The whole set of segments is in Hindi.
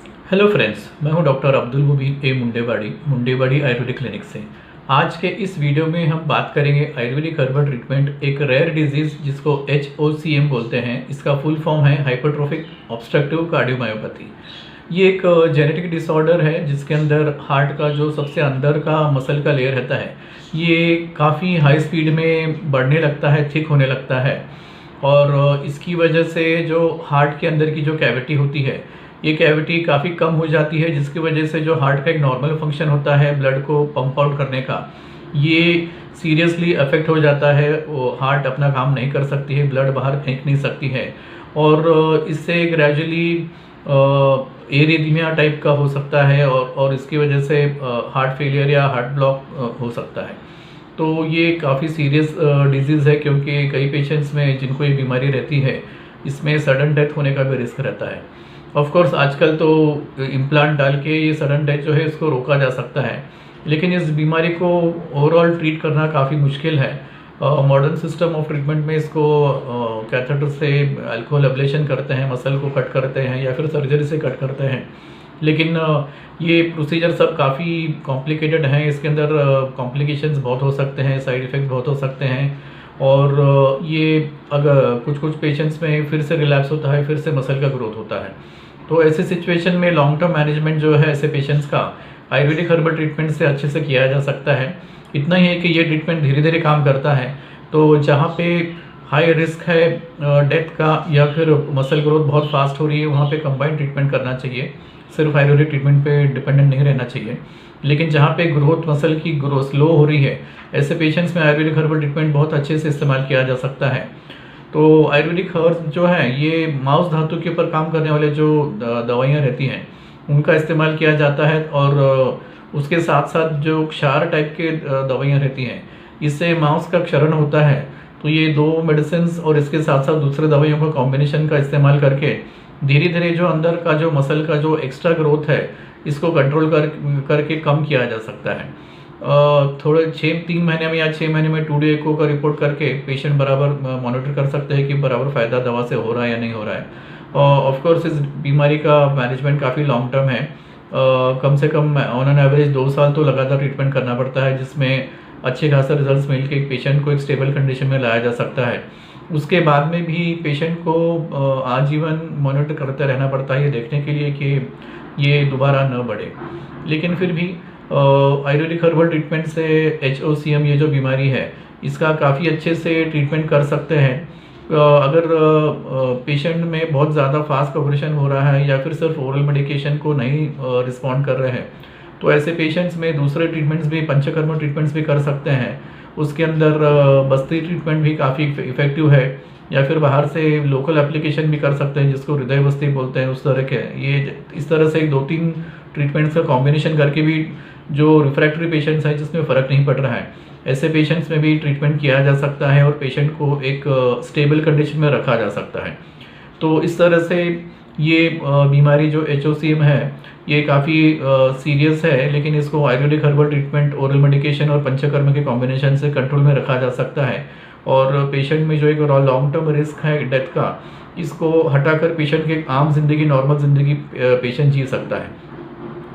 हेलो फ्रेंड्स, मैं हूं डॉक्टर अब्दुल मुबीन ए मुंडेवाड़ी आयुर्वेदिक क्लिनिक से। आज के इस वीडियो में हम बात करेंगे आयुर्वेदिक हर्बल ट्रीटमेंट, एक रेयर डिजीज़ जिसको HOCM बोलते हैं। इसका फुल फॉर्म है हाइपरट्रोफिक ऑब्स्ट्रक्टिव कार्डियोमायोपैथी। ये एक जेनेटिक डिसऑर्डर है जिसके अंदर हार्ट का जो सबसे अंदर का मसल का लेयर रहता है, ये काफ़ी हाई स्पीड में बढ़ने लगता है, थिक होने लगता है। और इसकी वजह से जो हार्ट के अंदर की जो कैविटी होती है, ये कैविटी काफ़ी कम हो जाती है, जिसकी वजह से जो हार्ट का एक नॉर्मल फंक्शन होता है ब्लड को पंप आउट करने का, ये सीरियसली अफेक्ट हो जाता है। वो हार्ट अपना काम नहीं कर सकती है, ब्लड बाहर फेंक नहीं सकती है और इससे ग्रेजुअली एरिथमिया टाइप का हो सकता है और इसकी वजह से हार्ट फेलियर या हार्ट ब्लॉक हो सकता है। तो ये काफ़ी सीरियस डिजीज़ है, क्योंकि कई पेशेंट्स में जिनको ये बीमारी रहती है, इसमें सडन डेथ होने का भी रिस्क रहता है। ऑफ कोर्स आजकल तो इम्प्लांट डाल के ये सडन डेथ जो है इसको रोका जा सकता है, लेकिन इस बीमारी को ओवरऑल ट्रीट करना काफ़ी मुश्किल है। मॉडर्न सिस्टम ऑफ ट्रीटमेंट में इसको कैथेटर से अल्कोहल एब्लेशन करते हैं, मसल को कट करते हैं या फिर सर्जरी से कट करते हैं। लेकिन ये प्रोसीजर सब काफ़ी कॉम्प्लिकेटेड हैं, इसके अंदर कॉम्प्लिकेशंस बहुत हो सकते हैं, साइड इफ़ेक्ट बहुत हो सकते हैं और ये अगर कुछ पेशेंट्स में फिर से रिलैप्स होता है, फिर से मसल का ग्रोथ होता है। तो ऐसे सिचुएशन में लॉन्ग टर्म मैनेजमेंट जो है ऐसे पेशेंट्स का आयुर्वेदिक हर्बल ट्रीटमेंट से अच्छे से किया जा सकता है। इतना ही है कि ये ट्रीटमेंट धीरे धीरे काम करता है, तो जहाँ पे हाई रिस्क है डेथ का या फिर मसल ग्रोथ बहुत फास्ट हो रही है, वहाँ पे कंबाइंड ट्रीटमेंट करना चाहिए। सिर्फ आयुर्वेदिक ट्रीटमेंट पे डिपेंडेंट नहीं रहना चाहिए। लेकिन जहाँ पे ग्रोथ मसल की ग्रोथ स्लो हो रही है, ऐसे पेशेंट्स में आयुर्वेदिक हर्बल ट्रीटमेंट बहुत अच्छे से इस्तेमाल किया जा सकता है। तो आयुर्वेदिक हर्ब्स जो है ये मांस धातु के ऊपर काम करने वाले जो दवाइयाँ रहती हैं, उनका इस्तेमाल किया जाता है और उसके साथ साथ जो क्षार टाइप के दवाइयाँ रहती हैं, इससे मांस का क्षरण होता है। तो ये दो मेडिसिन और इसके साथ साथ दूसरे दवाइयों का कॉम्बिनेशन का इस्तेमाल करके धीरे धीरे जो अंदर का जो मसल का जो एक्स्ट्रा ग्रोथ है, इसको कंट्रोल करके कम किया जा सकता है। थोड़े 3 महीने में या 6 महीने में 2D एको का रिपोर्ट करके पेशेंट बराबर मॉनिटर कर सकते हैं कि बराबर फ़ायदा दवा से हो रहा है या नहीं हो रहा है। ऑफ कोर्स इस बीमारी का मैनेजमेंट काफ़ी लॉन्ग टर्म है। कम से कम ऑन एन एवरेज 2 साल तो लगातार ट्रीटमेंट करना पड़ता है, जिसमें अच्छे खासा रिजल्ट्स मिल के एक पेशेंट को एक स्टेबल कंडीशन में लाया जा सकता है। उसके बाद में भी पेशेंट को आजीवन मॉनिटर करते रहना पड़ता है, ये देखने के लिए कि ये दोबारा न बढ़े। लेकिन फिर भी आयुर्वेदिक हर्बल ट्रीटमेंट से HOCM ये जो बीमारी है, इसका काफ़ी अच्छे से ट्रीटमेंट कर सकते हैं। अगर पेशेंट में बहुत ज़्यादा फास्ट प्रोग्रेशन हो रहा है या फिर सिर्फ ओरल मेडिकेशन को नहीं रिस्पॉन्ड कर रहे हैं, तो ऐसे पेशेंट्स में दूसरे ट्रीटमेंट्स भी, पंचकर्म ट्रीटमेंट्स भी कर सकते हैं। उसके अंदर बस्ती ट्रीटमेंट भी काफ़ी इफ़ेक्टिव है, या फिर बाहर से लोकल एप्लीकेशन भी कर सकते हैं, जिसको हृदय बस्ती बोलते हैं, उस तरह के। ये इस तरह से 2-3 ट्रीटमेंट्स का कॉम्बिनेशन करके भी जो रिफ्रैक्टरी पेशेंट्स हैं जिसमें फ़र्क नहीं पड़ रहा है, ऐसे पेशेंट्स में भी ट्रीटमेंट किया जा सकता है और पेशेंट को एक स्टेबल कंडीशन में रखा जा सकता है। तो इस तरह से ये बीमारी जो HOCM है, ये काफ़ी सीरियस है, लेकिन इसको Ayurvedic herbal treatment, oral medication और पंचकर्म के कॉम्बिनेशन से कंट्रोल में रखा जा सकता है। और पेशेंट में जो एक लॉन्ग टर्म रिस्क है डेथ का, इसको हटाकर पेशेंट की आम जिंदगी, नॉर्मल जिंदगी पेशेंट जी सकता है।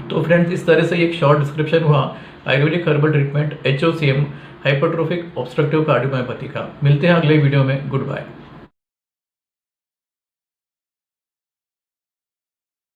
तो फ्रेंड्स, इस तरह से एक शॉर्ट डिस्क्रिप्शन हुआ Ayurvedic herbal treatment HOCM, hypertrophic obstructive cardiomyopathy का। मिलते हैं अगले वीडियो में। Good bye.